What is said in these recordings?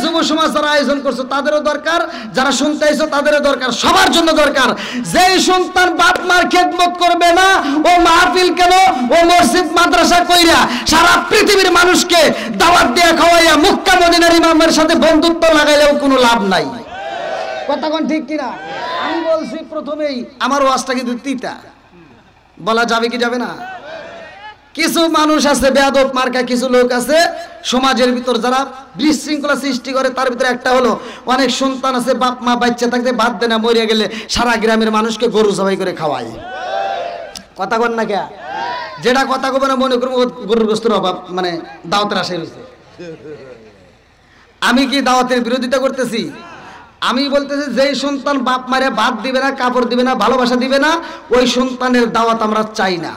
যুব সমাজ যারা আয়োজন করছো তাদেরও দরকার, যারা শুনতে আইছো তাদেরও দরকার, সবার জন্য দরকার। যেই সন্তান বাপ মার খেদমত করবে না, ও মাহফিল কেন, ও মসজিদ মাদ্রাসা কইরা সারা পৃথিবীর মানুষকে দাওয়াত দিয়ে খাওয়াইয়া মক্কা মদিনার ইমামের সাথে বন্ধুত্ব লাগাইলেও কোনো লাভ নাই। কথা কোন ঠিক কিনা? আমি বলছি প্রথমেই আমার ওয়াজটা কিন্তু তিতা, বলা যাবে কি যাবে না? কিছু মানুষ আছে বেয়াদব মার্কা, কিছু লোক আছে সমাজের ভিতর যারা বিশৃঙ্খলা সৃষ্টি করে। তার ভিতরে একটা হলো অনেক সন্তান আছে বাপ মা বাচ্চা থাকতে বাদ দেয় না, মরিয়া গেলে সারা গ্রামের মানুষকে গরু জবাই করে খাওয়ায়। কথা কন না কে? যেটা কথা কবে না মনে করবো গরুর গোস্তের অভাব, মানে দাওয়াতের আশায় রয়েছে। আমি কি দাওয়াতের বিরোধিতা করতেছি? আমি বলতেছি যেই সন্তান বাপ মারে ভাত দিবে না, কাপড় দিবে না, ভালোবাসা দিবে না, ওই সন্তানের দাওয়াত আমরা চাই না।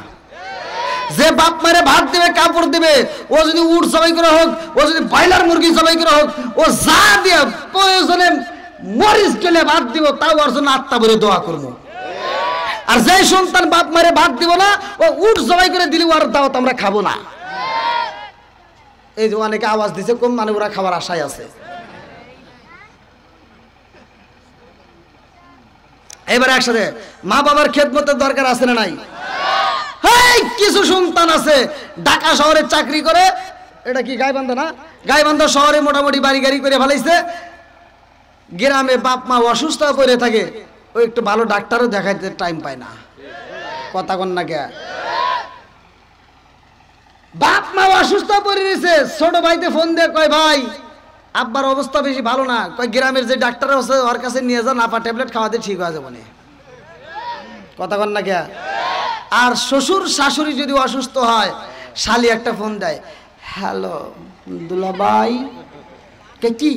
যে বাপ মারে ভাত দিবে, কাপড় দিবে, ও যদি উট জবাই করে হোক, ও যদি ব্রয়লার মুরগি জবাই করে হোক, ও যা দিয়ে প্রয়োজনে মরিচ গেলে ভাত দিব, তাও ওর জন্য আত্মা বলে দোয়া করবো। আর যে সন্তান বাপ মারে ভাত দিব না, ও উট জবাই করে দিলে ওর দাওয়াত আমরা খাবো না। এই যে অনেকে আওয়াজ দিছে কম, মানে ওরা খাবার আশায় আছে। এবার একসাথে মা বাবার খেদমতের দরকার আছে না নাই? কিছু সন্তান আছে ঢাকা শহরে চাকরি করে, এটা কি গাইবান্ধা না, গাইবান্ধা শহরে মোটামুটি বাড়ি গাড়ি করে ফেলাইছে, গ্রামে বাপ মা অসুস্থ করে থাকে, ওই একটু ভালো ডাক্তারও দেখাইতে টাইম পায় না। কথা কন না কে? বাপ মা অসুস্থ করে রয়েছে, ছোট ভাইতে ফোন দিয়ে কয় ভাই আব্বার অবস্থা বেশি ভালো না, কয় গ্রামের যে ডাক্তার আছে ওর কাছে নিয়ে যান, আপা ট্যাবলেট খাওয়াতে ঠিক হয়ে যাবে না। কথা কন না কে? আর শ্বশুর শাশুড়ি যদি অসুস্থ হয়, শালি একটা ফোন দেয়, হ্যালো দুলাভাই, কি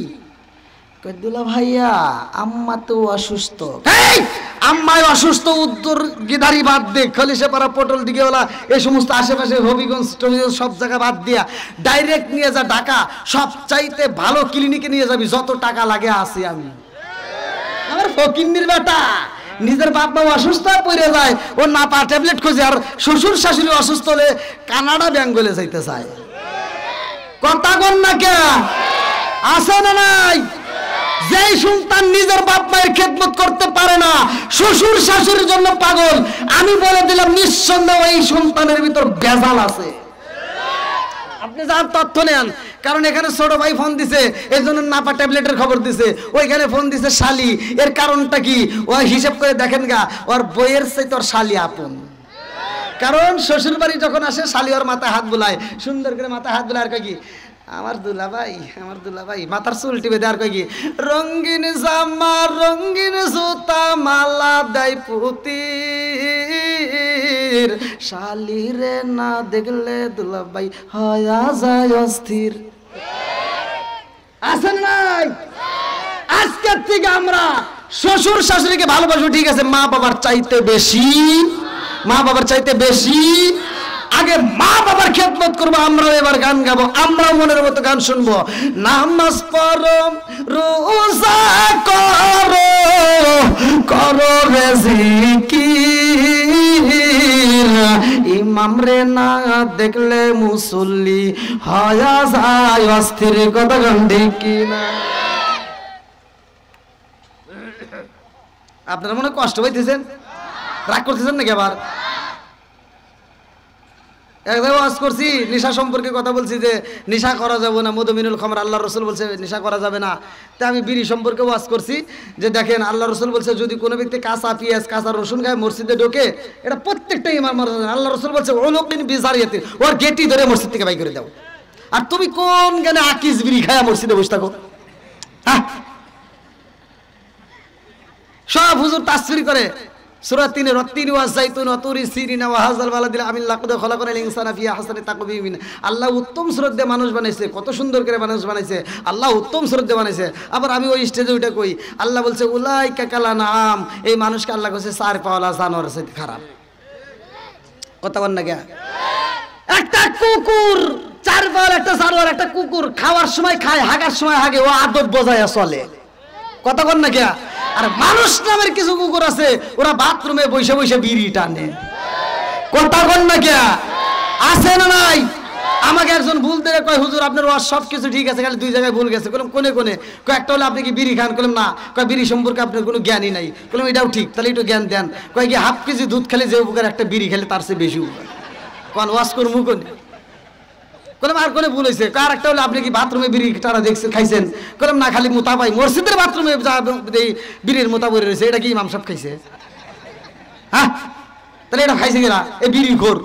দুলা ভাইয়া আম্মা তো অসুস্থ। আম্মায় অসুস্থ উত্তর গিদারি বাদ দে, খলিশাপাড়া পটল দিকেওয়ালা এই সমস্ত আশেপাশে হবিগঞ্জ সব জায়গা বাদ দিয়া ডাইরেক্ট নিয়ে যা ঢাকা, সব চাইতে ভালো ক্লিনিকে নিয়ে যাবি, যত টাকা লাগে আসি আমি। আমার ফকিন্নির বেটা নিজের বাপ মা অসুস্থ পড়ে যায়, ও না পা ট্যাবলেট খোঁজে, আর শ্বশুর শাশুড়ি অসুস্থ হলে কানাডা বেঙ্গলে যাইতে চায়। কথা কন না কে? আছে না নাই? যেই সন্তান নিজের বাপ মায়ের খেদমত করতে পারে না, শ্বশুর শাশুড়ির জন্য পাগল, আমি বলে দিলাম নিঃসন্দেহ এই সন্তানের ভিতর ভেজাল আছে। আপনি যার তথ্য নেন, কারণ এখানে ছোট ভাই ফোন দিছে, এই জন্য নাপা ট্যাবলেটের খবর দিছে, ওইখানে ফোন দিছে শালি, এর কারণটা কি? ও হিসাব করে দেখেন গা, ওর বইয়ের চাইতে ওর শালি আপন। কারণ শ্বশুর বাড়ি যখন আসে শালি ওর মাথায় হাত বুলায়, সুন্দর করে মাথায় হাত বুলায়, আর কয় কি আমার দুলাভাই, আমার দুলাভাই, মাথার চুল টিপে দেয়, আর কয় কি রঙিন জামা রঙিন জুতা মালা দেয় পুতির, শালিরে না দেখলে দুলাভাই হয়া যায় অস্থির। আছেন নাই? আজকের থেকে আমরা শ্বশুর শাশুড়িকে ভালোবাসবো, ঠিক আছে, মা বাবার চাইতে বেশি, মা বাবার চাইতে বেশি আগে মা বাবার খেদমত করবো। আমরা এবার গান গাবো, আমরা মনের মতো গান শুনবো। নামাজ পড়ো, রোজা করো, করো রে জিকির, ইমাম রে না দেখলে মুসল্লি হয়া যায় অস্থির। কথা গান ঠিক কিনা? আপনারা মনে কষ্ট পাইতেছেন, রাগ করতেছেন নাকি? আবার একদম ওয়াজ করছি, নেশা সম্পর্কে কথা বলছি যে নেশা করা যাবে না, মধুমিনুল খামর, আল্লাহ রসুল বলছে নেশা করা যাবে না। তা আমি বিড়ি সম্পর্কে ওয়াজ করছি যে দেখেন আল্লাহ রসুল বলছে যদি কোনো ব্যক্তি কাঁচা পেঁয়াজ কাঁচা রসুন খায় মসজিদে ঢোকে, এটা প্রত্যেকটা ইমাম আল্লাহ রসুল বলছে ওলকিন বিজারিয়াতি, ওর গেটি ধরে মসজিদ থেকে বাই করে দাও। আর তুমি কোন জ্ঞানে আকিস বিড়ি খায়া মসজিদে বসে থাকো? হ্যাঁ, সব হুজুর তাসফির করে সূরা ৩ এর তিন ওয়া যাইতুন ওয়া তুরি সিরিনা ওয়া হাযাল বালাদিল আমিল লাকাদ খলাকাল ইনসানা ফি আহসানি তাকওয়িম। আল্লাহ উত্তম সুরত দিয়ে মানুষ বানাইছে, কত সুন্দর করে মানুষ বানাইছে, আল্লাহ উত্তম সুরত দিয়ে বানাইছে। আবার আমি ওই স্টেজে ওইটা কই, আল্লাহ বলছে উলাইকা কালানাম, এই মানুষকে আল্লাহ কইছে চার পাওয়ালা জানোয়ার সাথে খারাপ। কথা বল না কে? একটা কুকুর, চার পাওয়ালা একটা জানোয়ার, একটা কুকুর খাওয়ার সময় খায়, হাগার সময় হাগে, ও আদব বজায় চলে। কথা বল না কে? আর মানুষ নামের কিছু কুকুর আছে, ওরা বাথরুমে বসে বসে বিড়ি টানে। কথা বল না কে? আছে না নাই? আমাকে একজন ভুল দিয়ে কয় হুজুর আপনার ওয়াজ সব কিছু ঠিক আছে, খালি দুই জায়গায় ভুল গেছে। বললাম কোনে কোনে? কয় একটা হলো আপনি কি বিড়ি খান? বললাম না। কয় বিড়ি সম্পর্কে আপনার কোনো জ্ঞানই নাই। বললাম এটাও ঠিক, তাহলে একটু জ্ঞান দেন। কয় কি হাফ কেজি দুধ খেলে যে উপকার একটা বিড়ি খেলে তার চেয়ে বেশি উপকার। কোন ওয়াজ করবো কোনে? বললাম আর কোনে ভুল হয়েছে? কার একটা হলো আপনি কি বাথরুমে বিড়ি টারা দেখছেন খাইছেন? বললাম না, খালি মোতা পাই মসজিদের বাথরুমে বিড়ির মোতা পরে রয়েছে, এটা কি ইমাম সাহেব খাইছে? হ্যাঁ, তাহলে এটা খাইছে কিনা? এ বিড়ি খোর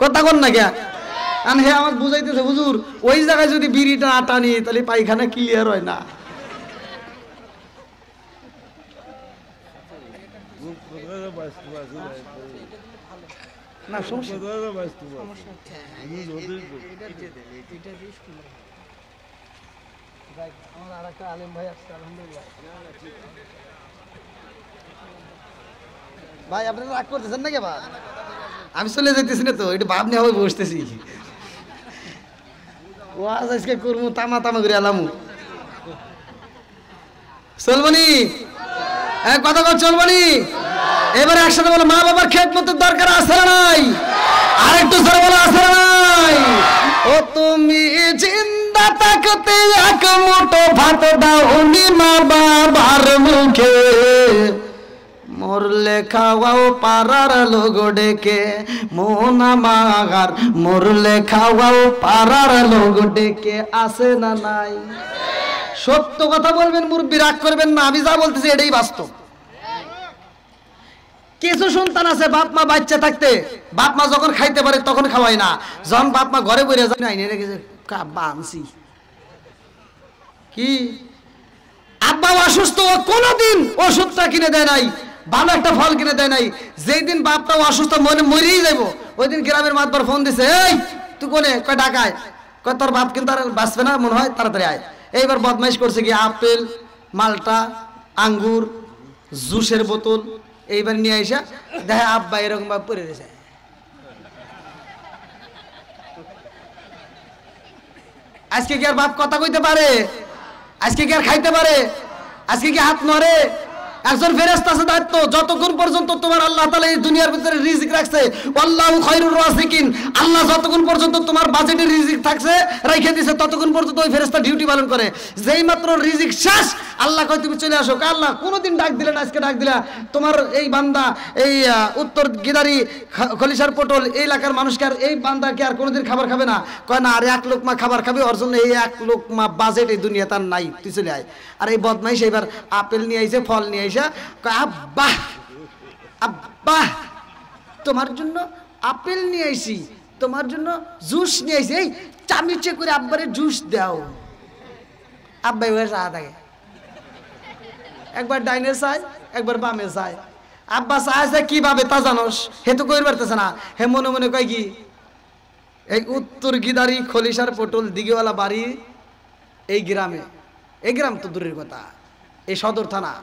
কথা কন না কে? আর হে আমাকে বুঝাইতেছে হুজুর ওই জায়গায় যদি বিড়িটা না টানি তাহলে পায়খানা ক্লিয়ার হয় না। না সমস্যা ভাই, আপনারা রাগ করতেছেন নাকি? বা আমি চলে যাইতেছি না তো, এটা ভাব নিয়ে বসতেছি। ওয়াজ আজকে করবো তামা তামা করে আলামু চলবনি, কথা কর চলবনি। এবারে একসাথে বলো মা বাবার খেদমতের দরকার আছে না নাই? আরেকটু জোরে বলো আছে না নাই? ও তুমি জিন্দা থাকতে এক মুঠো ভাত দাও নি মা বাবার মুখে, মরলে খাওয়াও পাড়ার লোক ডেকে মন আমার, মরলে খাওয়াও পাড়ার লোক ডেকে আসে না নাই? সত্য কথা বলবেন, মুরব্বি রাগ করবেন না, আমি যা বলতেছি এটাই বাস্তব। কিছু সন্তান আছে বাপ মা বাচ্চা থাকতে বাপ মা যখন খাইতে পারে তখন খাওয়াই না, যখন বাপ মা ঘরে বইরে যায় নাই রেখেছে বানছি কি আব্বা অসুস্থ, কোনোদিন ওষুধটা কিনে দেয় নাই, ভালো একটা ফল কিনে দেয় নাই। যেই দিন বাপটা অসুস্থ মনে মরেই যাবো, ওই দিন গ্রামের মাতবার ফোন দিছে, এই তুই কোনে? কয় ঢাকায়। কয় তোর বাপ কিন্তু আর বাঁচবে না মনে হয়, তাড়াতাড়ি আয়। এইবার বদমাইশ করছে কি আপেল, মালটা, আঙ্গুর, জুসের বোতল এইবার নিয়ে আইসা দেখে আব্বা এরকম ভাবে পড়ে রয়েছে। আজকে কি আর বাপ কথা কইতে পারে? আজকে কি আর খাইতে পারে? আজকে কি হাত নড়ে? একজন ফেরেশতা আছে দায়িত্ব, যতক্ষণ পর্যন্ত তোমার আল্লাহ তাআলা এই দুনিয়ার ভিতরে রিজিক রাখছে, আল্লাহু খায়রুর রাযিকিন, আল্লাহ যতক্ষণ পর্যন্ত তোমার বাজেটে রিজিক থাকছে রাইখে দিয়েছে ততক্ষণ পর্যন্ত ওই ফেরেশতা ডিউটি পালন করে। যেই মাত্র রিজিক শেষ আল্লাহ কয় তুমি চলে আসো। আল্লাহ কোনোদিন ডাক দিলে না, আজকে ডাক দিলা তোমার এই বান্দা এই উত্তর গিদারি খলিশার পটল এই এলাকার মানুষকে আর এই বান্দা কি আর কোনোদিন খাবার খাবে না? কয় না, আর এক লোকমা খাবার খাবে, ওর জন্য এই এক লোকমা বাজেট এই দুনিয়া তার নাই, তুই চলে আয়। আর এই বদমাইশ এবার আপেল নিয়ে আইছে, ফল নিয়ে আইসা কয় আব্বা আব্বা তোমার জন্য আপেল নিয়ে আইছি, তোমার জন্য জুস নিয়ে আইছি, এই চামিচে করে আব্বারে জুস দাও। আব্বা এবার চা থাকে, একবার ডাইনে চায় একবার বামে চায়। আব্বা চাইছে কিভাবে তা জানোস? হে তো কই পারতেছে না, হে মনে মনে কয় কি এই উত্তর গিদারি খলিশার পটল দিঘিওয়ালা বাড়ি এই গ্রামে, এই গ্রাম তো দূরের কথা, এই সদর থানা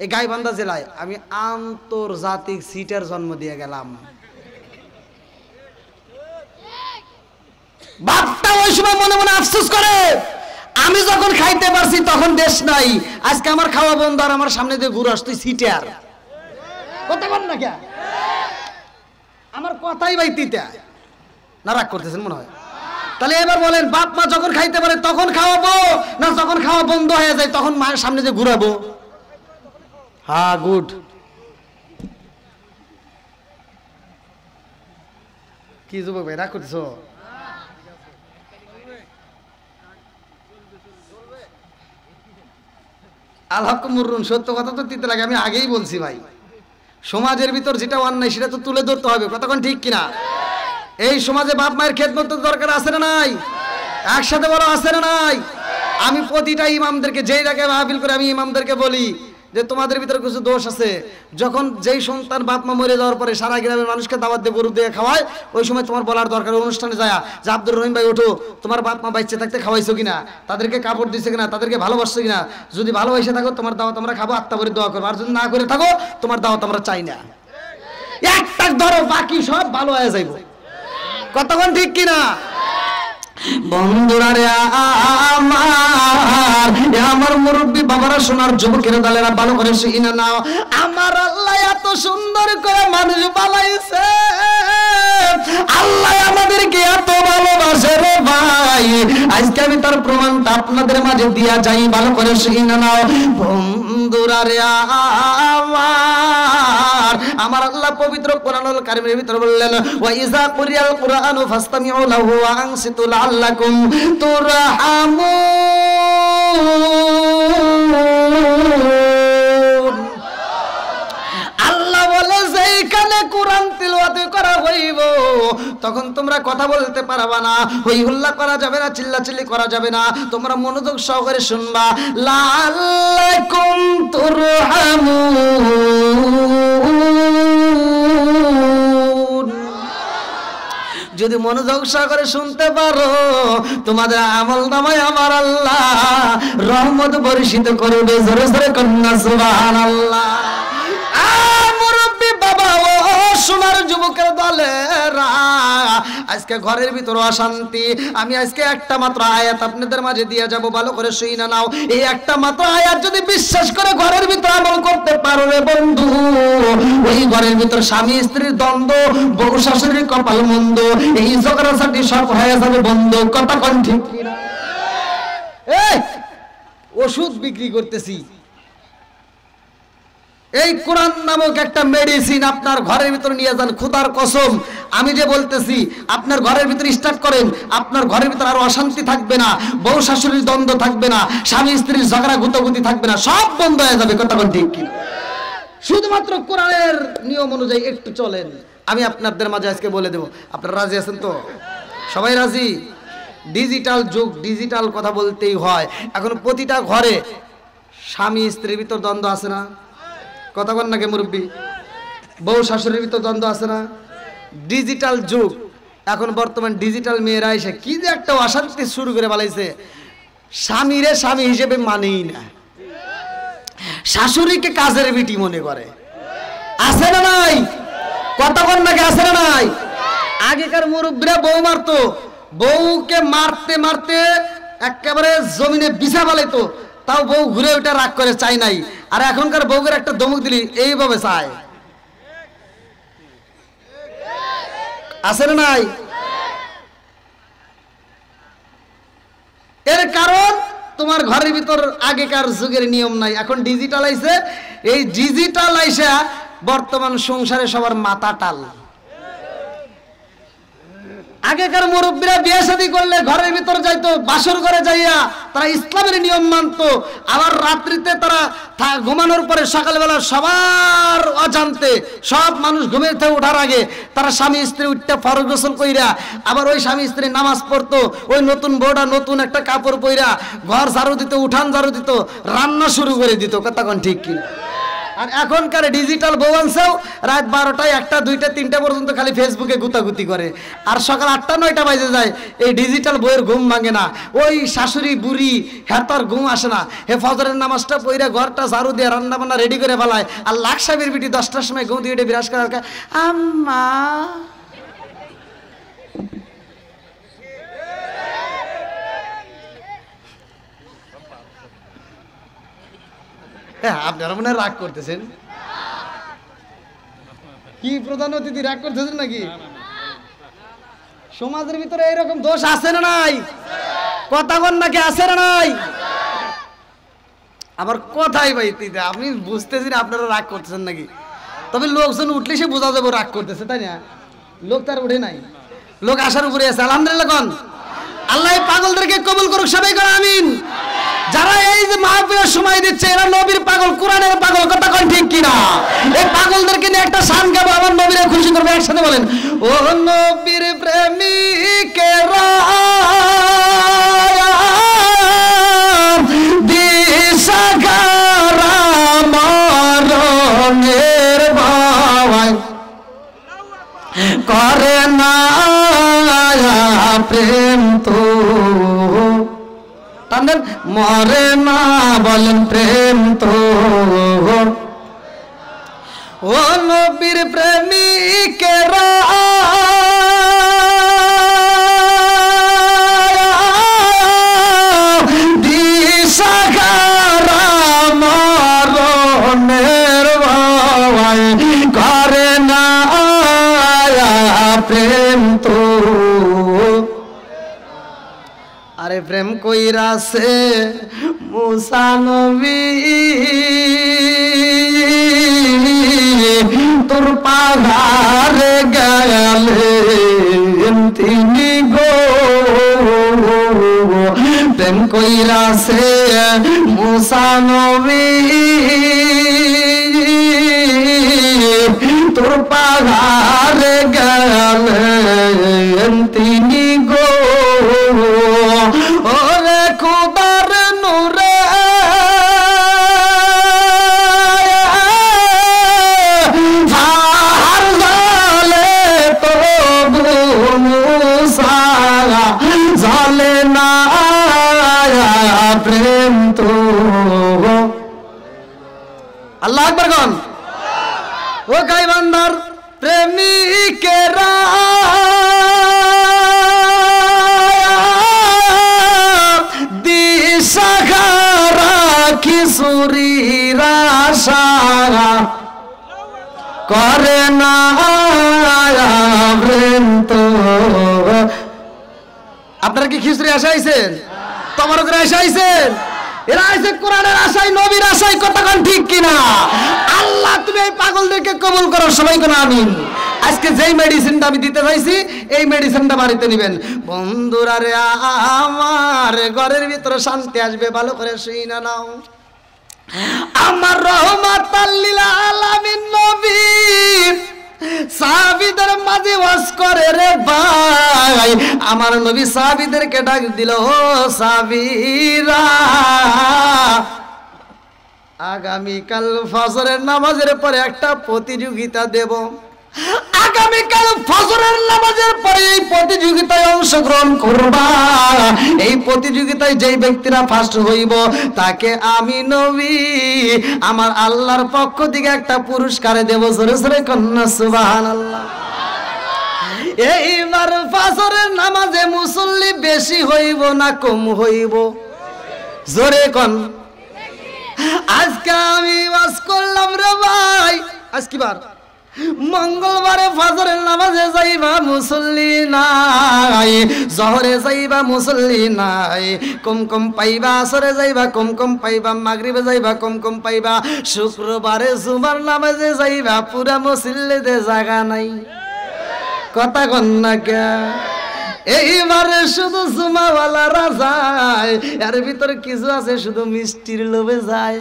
এই গাইবান্ধা জেলায় আমি আন্তর্জাতিক সিটের জন্ম দিয়ে গেলাম। বাপটা ওই সময় মনে মনে আফসোস করে, আমি যখন খাইতে পারছি তখন দেশ নাই, আজকে আমার খাওয়া বন্ধ আর আমার সামনে দিয়ে ঘুরে আসতুই সিটার। কথা বল না কে? আমার কথাই ভাই তিতা না, রাগ করতেছেন মনে হয়। তাহলে এবার বলেন, বাপ মা যখন খাইতে পারে তখন খাওয়াবো না যখন খাওয়া বন্ধ হয়ে যায় তখন মায়ের সামনে যে ঘুরাবো? হ্যাঁ গুড। কি যুবক ভাই রাগ করতেছ? আলহামদুলিল্লাহ, সত্য কথা তো দিতে লাগে, আমি আগেই বলছি ভাই, সমাজের ভিতর যেটা অন্যায় সেটা তো তুলে ধরতে হবে, কতক্ষণ ঠিক কিনা? এই সমাজে বাপ মায়ের খেদমত দরকার আছে না নাই? একসাথে বলো আছে না নাই? আমি প্রতিটা ইমামদেরকে যেই জায়গায় মাহফিল করে আমি ইমামদেরকে বলি যে তোমাদের ভিতরে কিছু দোষ আছে। যখন যেই সন্তান বাপ মা মরে যাওয়ার পরে সারা গ্রামের মানুষকে দাওয়াত দিয়ে গরু দিয়ে খাওয়ায়, ওই সময় তোমার বলার দরকার অনুষ্ঠানে যায় যে আব্দুর রহিম ভাই ওঠো, তোমার বাপ মা বাচ্চা থাকতে খাওয়াইছো কিনা, তাদেরকে কাপড় দিচ্ছে কিনা, তাদেরকে ভালোবাসছো কিনা, যদি ভালোবাসে থাকো তোমার দাওয়াত আমরা খাবো, আত্মা করে দোয়া করবো, আর যদি না করে থাকো তোমার দাওয়াত আমরা চাই না। একটা ধরো বাকি সব ভালো হয়ে যাইব, কতক্ষণ ঠিক কিনা? বন্ধুরা রে আমার মুরব্বী বাবারা, সোনার যুবকেরা দালেরা ভালো করে শুনে নাও, আমার আল্লাহ এত সুন্দর করে মানুষ বানাইছে, আল্লাহ আমাদেরকে এত ভালোবাসে রে ভাই, আজকে আমি তার প্রমাণটা আপনাদের মাঝে দিয়া যাই, ভালো করে শুনে নাও বন্ধুরা রে আমার আল্লাহ পবিত্র কোরআনুল কারীমের ভিতরে বললেন ওয়া ইযা কুরিয়াল কুরআনু ফাসতামিউ লাহু ওয়া আনসিতু লাআল্লাকুম তুরহামুন। আল্লাহ বলে যে এখানে কোরআন তিলাওয়াত করা হইব তখন তোমরা কথা বলতে পারবা না, হই হুল্লা করা যাবে না, চিল্লাচিল্লি করা যাবে না, তোমরা মনোযোগ সহকারে শুনবা। লাআল্লাকুম তুরহামুন, যদি মনোযোগ সহকারে শুনতে পারো তোমাদের আমলনামায় আমার আল্লাহ রহমত বর্ষিত করবে। জোরে জোরে কন্যা সুবহানাল্লাহ। মুরব্বি বাবা ও সোনার যুবকের দলেরা, আজকে ঘরের ভিতরে অশান্তি, আমি আজকে একটা মাত্র আয়াত আপনাদের মাঝে দিয়ে যাব, ভালো করে শুনে নাও। এই একটা মাত্র আয়াত যদি বিশ্বাস করে ঘরের ভিতরে আমল করতে পারো রে বন্ধু, ওই ঘরের ভিতর স্বামী স্ত্রীর দ্বন্দ্ব, বউ শাশুড়ির কপাল মন্দ, এই ঝগড়াঝাটি সব হয়ে যাবে বন্ধ। কথা কোন ঠিক কিনা? এই ওষুধ বিক্রি করতেছি, এই কোরআন নামক একটা মেডিসিন আপনার ঘরের ভিতরে নিয়ে যান, খোদার কসম আমি যে বলতেছি আপনার ঘরের ভিতরে স্টার্ট করেন, আপনার ঘরের ভিতরে আর অশান্তি থাকবে না, বউ শাশুড়ির দ্বন্দ্ব থাকবে না, স্বামী স্ত্রীর ঝগড়া গুতাগুতি থাকবে না, সব বন্ধ হয়ে যাবে। কথা ঠিক কিনা? শুধুমাত্র কোরআনের নিয়ম অনুযায়ী একটু চলেন, আমি আপনাদের মাঝে আজকে বলে দেব। আপনারা রাজি আছেন তো? সবাই রাজি? ডিজিটাল যুগ, ডিজিটাল কথা বলতেই হয়। এখন প্রতিটা ঘরে স্বামী স্ত্রীর ভিতর দ্বন্দ্ব আছে না? কথা বল নাকি মুরব্বী? বউ শাশুড়ির ভিতর দ্বন্দ্ব আছে না? ডিজিটাল যুগ, এখন বর্তমান ডিজিটাল মেয়েরা এসে কি যে একটা অশান্তি শুরু করে বলাইছে, স্বামীরে স্বামী হিসেবে মানেই না, শাশুড়িকে কাজের বিটি মনে করে। আছে না নাই? কথা বল নাকি আছে না নাই? আগেকার মুরব্বীরা বউ মারতো, বউকে মারতে মারতে একেবারে জমিনে বিছা বালাইতো, তাও বউ ঘুরে ওইটা রাগ করে চাই নাই। আর এখনকার বউকে একটা ধমক দিলি এইভাবে চায়। আছে না নাই? এর কারণ তোমার ঘরের ভিতর আগেকার যুগের নিয়ম নাই, এখন ডিজিটাল আইছে। এই ডিজিটাল আইসা বর্তমান সংসারে সবার মাথা টাল। আগেকার মুরব্বীরা বিয়ে শাদী করলে ঘরের ভিতর যাইতো, বাসর ঘরে যাইয়া তারা ইসলামের নিয়ম মানতো, আবার রাত্রিতে তারা ঘুমানোর পরে সকালবেলা সবার অজান্তে সব মানুষ ঘুমের থেকে ওঠার আগে তারা স্বামী স্ত্রী উঠতে ফরজ গোসল কইরা আবার ওই স্বামী স্ত্রী নামাজ পড়তো, ওই নতুন বউটা নতুন একটা কাপড় পইরা ঘর ঝাড়ু দিত, উঠান ঝাড়ু দিত, রান্না শুরু করে দিত। কথা কোন ঠিক কিনা? আর এখনকার ডিজিটাল বউ আনছেও রাত 12টায় 1টা 2টা 3টা পর্যন্ত খালি ফেসবুকে গুতাগুতি করে, আর সকাল 8টা 9টা বাজে যায়। এই ডিজিটাল বউয়ের ঘুম ভাঙে না, ওই শাশুড়ি বুড়ি হ্যাঁ তার ঘুম আসে না, হে ফজরের নামাজটা পইরা ঘরটা ঝাড়ু দিয়ে রান্না বান্না রেডি করে ফেলায়, আর লাখ সাহেবের বিটি 10টার সময় ঘুম দিয়ে বিরাজ করে আম্মা। আপনারা মনে রাগ করতেছেন? কি প্রধান অতিথি রাগ করতেছেন নাকি? সমাজের ভিতরে এরকম দোষ আছে না নাই? কথা বল নাকি আছে না নাই? আবার কথাই ভাই আপনি বুঝতেছেন আপনারা রাগ করতেছেন নাকি? তবে লোকজন উঠলে সে বোঝা যাবে রাগ করতেছে, তাই না? লোক তার উঠে নাই, লোক আসার উপরে আছে। আলহামদুলিল্লাহ কোন আল্লাহ পাগলদেরকে কবুল করুক, সবাই করে আমিন। যারা এই যে মাহফিলের সময় দিচ্ছে এরা নবীর পাগল, কোরআনের পাগল। কথা কোন ঠিক কিনা? এই পাগলদেরকে নিয়ে একটা শান গাবো, আমার নবীরে খুশি করবো। একসাথে বলেন, ও নবীর প্রেমিকেরা দিশাহারা মরণের ভয় করে না প্রেম তো মরে না, বলেন প্রেম তো। ও নবীর প্রেমিকেরা দিশাহারা মরণের ভয় করে না প্রেম প্রেম কইরাছে মুসা নবী তোর পাহাড়ে গেলেন তিনি গো প্রেম কইরাছে মুসা নবী তোর পাহাড়ে গেলেন তিনি গো ওরে খোদার নূরে পাহাড় জ্বলে তবু মুসা জ্বলে না প্রেম তো আল্লাহু আকবার গন ও গাইবান্দার প্রেমিকেরা দিশাহারা কিশোরীর আশা করে না প্রেম তো আপনারা কি খিচুড়ি আশা আইছেন তোমার করে আশা আইছেন এরা আইছে কোরআনের আশায় নবীর আশায় কতক্ষণ ঠিক কিনা আল্লাহ তুমি এই পাগলদেরকে কবুল করো সবাই কোন আমিন আজকে যেই মেডিসিনটা আমি দিতে চাইছি এই মেডিসিনটা বাড়িতে নেবেন বন্ধুরা রে আমার ঘরের ভিতরে শান্তি আসবে ভালো করে শুই না নাও আমার রহমাতাল লিল আলামিন নবী সাহাবীদের মাঝে ওয়াজ করে রে ভাই আমার নবী সাহাবীদেরকে ডাক দিল ও সাহাবীরা আগামীকাল ফজরের নামাজের পরে একটা প্রতিযোগিতা দেব আগামীকাল ফজরের নামাজের পরে এই প্রতিযোগিতায় অংশগ্রহণ করবা এই প্রতিযোগিতায় যেই ব্যক্তিরা ফার্স্ট হইব তাকে আমি নবী আমার আল্লাহর পক্ষ থেকে একটা পুরস্কার দেব জোরে জোরে কন্যা সুবহানাল্লাহ এইবার ফজরের নামাজে মুসল্লি বেশি হইব না কম হইব জোরে কোন আজকে আমি ওয়াজ করলাম রে ভাই আজকে বার মঙ্গলবারে ফজরের নামাজে যাইবা মুসল্লি নাই জহরে যাইবা মুসল্লি নাই কম কম পাইবা আসরে যাইবা কম কম পাইবা মাগরিবে যাইবা কম কম পাইবা শুক্রবারে জুমার নামাজে যাইবা পুরা মুসল্লিতে জায়গা নাই কথা কন না কে এইবারে শুধু জুমাওয়ালারা যায় এর ভিতরে কিছু আছে শুধু মিষ্টির লোভে যায়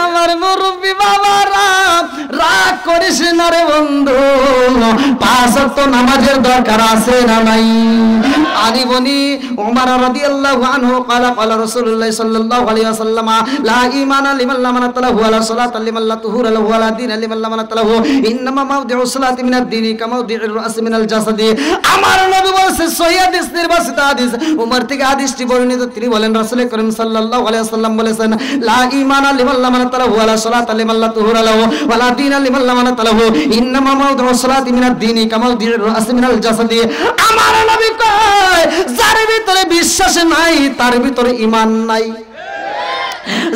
আমার মুরব্বী বাবারা রাগ করিস না রে বন্ধু পাঁচ ওয়াক্ত নামাজের দরকার আছে না নাই আনি বনি ওমর রাদিয়াল্লাহু আনহু قال قال رسول الله صلى الله عليه وسلم لا ايمان لمن لم يطلب ولا صلاه لمن لا طهور له ولا دين لمن لم يطلب انما موضع الصلاه من الدين كموضع الراس من الجسد আমার নবী বলেছে সহিহ হাদিস নির্বাচিত হাদিস ওমর থেকে হাদিসটি বর্ণিত তিনি বলেন রাসূল করিম সাল্লাল্লাহু আলাইহি ওয়াসাল্লাম বলেছেন লা ঈমান লিমান লাম নাতালাহু ওয়ালা সালাতা লিমান লা তুহুরা লাহু ওয়ালা দীনা লিমান লাম নাতালাহু ইন্নামা মাউদুস সালাতি মিনাদ দীনি কামাউদির রাস মিনাল জাসাদি আমার নবী কয় যার ভিতরে বিশ্বাস নাই তার ভিতরে ঈমান নাই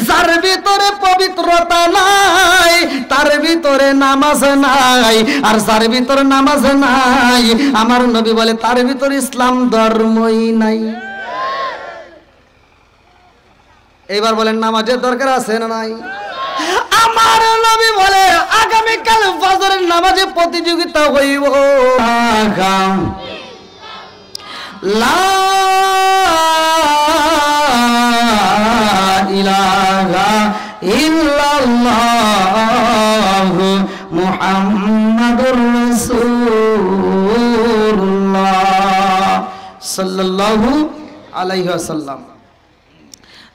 যার ভিতরে পবিত্রতা নাই তার ভিতরে নামাজ নাই আর যার ভিতরে নামাজ নাই আমার নবী বলে তার ভিতরে ইসলাম ধর্মই নাই এইবার বলেন নামাজের দরকার আছে না নাই আমার নবী বলে আগামীকাল ফজরের নামাজে প্রতিযোগিতা হইব লা ইলাহা ইল্লাল্লাহ মুহাম্মাদুর রাসূলুল্লাহ সাল্লাল্লাহু আলাইহি ওয়াসাল্লাম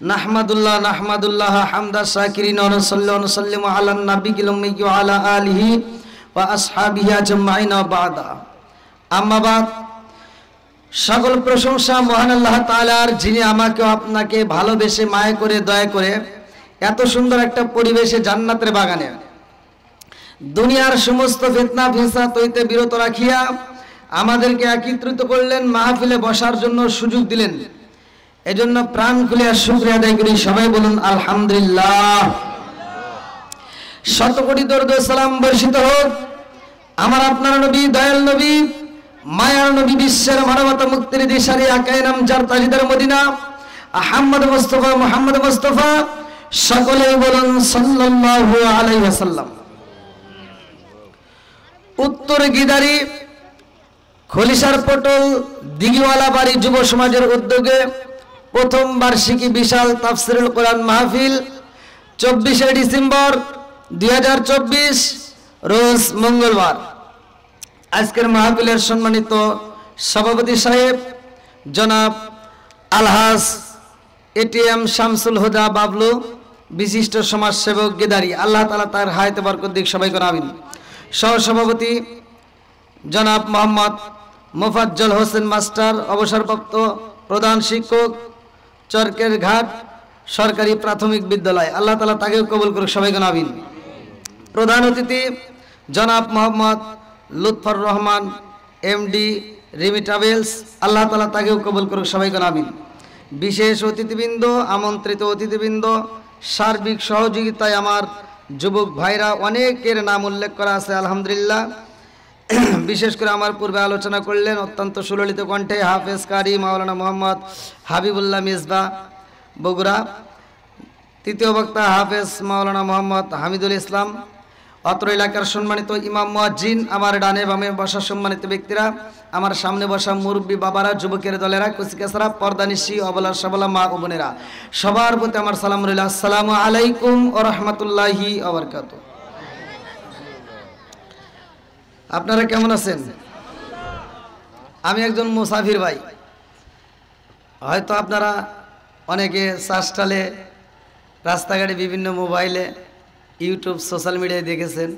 নাহমাদুল্লাহ হামদা শাকিরিন ওয়া নাসাল্লি ওয়া নাসাল্লিমু আলা নাবিয়িল উম্মি ওয়া আলা আলিহি ওয়া আসহাবিহি আজমাইন ওয়া বাদা আম্মা বাদ সকল প্রশংসা মহান আল্লাহ তাআলার যিনি আমাকে আপনাকে ভালোবেসে মায়া করে দয়া করে এত সুন্দর একটা পরিবেশে জান্নাতের বাগানে দুনিয়ার সমস্ত ফিতনা ফিসাদ হইতে বিরত রাখিয়া আমাদেরকে একত্রিত করলেন মাহফিলে বসার জন্য সুযোগ দিলেন এজন্য প্রাণ খুলে শুকরিয়া আদায় করি সবাই বলুন আলহামদুলিল্লাহ শত কোটি দরুদ ও সালাম বর্ষিত হোক আমার আপনার নবী দয়াল নবী মায়ার নবী বিশ্বের মানবতা মুক্তির দিশারি আকায়ে নামজার তাজদার মদিনা আহমদ মুস্তাফা সকলেই বলুন সাল্লাল্লাহু আলাইহি ওয়াসাল্লাম। উত্তর গিদারি খলিশার পটল দিঘিওয়ালা বাড়ি যুব সমাজের উদ্যোগে প্রথম বার্ষিকী বিশাল তাফসিরুল কোরআন মাহফিল 24শে ডিসেম্বর 2024 রোজ মঙ্গলবার। আজকের মাহফিলের সম্মানিত সভাপতি সাহেব জনাব আলহাজ এটিএম শামসুল হুদা বাবলু, বিশিষ্ট সমাজসেবক গিদারি, আল্লাহ তাআলা তার হায়াতে বরকত দিক, সবাই করে আমিন। সহসভাপতি জনাব মোহাম্মদ মোফাজ্জল হোসেন মাস্টার, অবসরপ্রাপ্ত প্রধান শিক্ষক, চরকের ঘাট সরকারি প্রাথমিক বিদ্যালয়, আল্লাহ তাআলা তাকেও কবুল করুক, সবাই করে আমিন। প্রধান অতিথি জনাব মোহাম্মদ লুৎফর রহমান এমডি রিমি ট্রাভেলস, আল্লাহ তাআলা তাকেও কবুল করুক, সবাই করে আমিন। বিশেষ অতিথিবৃন্দ, আমন্ত্রিত অতিথিবৃন্দ, সার্বিক সহযোগিতায় আমার যুবক ভাইরা, অনেকের নাম উল্লেখ করা আছে আলহামদুলিল্লাহ। বিশেষ করে আমার পূর্বে আলোচনা করলেন অত্যন্ত সুললিত কণ্ঠে হাফেজ কারি মাওলানা মোহাম্মদ হাবিবুল্লাহ মিসবা বগুড়া, তৃতীয় বক্তা হাফেজ মাওলানা মোহাম্মদ হামিদুল ইসলাম, অত্র এলাকার সম্মানিত ইমাম মুয়াজ্জিন, আমার ডানে বামে বসা সম্মানিত ব্যক্তিরা, আমার সামনে বসা মুরব্বী বাবারা, যুবকের দলেরা, কুচিকাছাড়া, পর্দানিশি, অবলা সবলা মা ও বোনেরা, সবার প্রতি আমার সালাম রইল। আসসালামু আলাইকুম ওয়া রাহমাতুল্লাহি ওয়া বারাকাতুহু। আপনারা কেমন আছেন? আমি একজন মুসাফির ভাই। হয়তো আপনারা অনেকে চাষটালে, রাস্তাঘাটে, বিভিন্ন মোবাইলে, ইউটিউব, সোশ্যাল মিডিয়ায় দেখেছেন।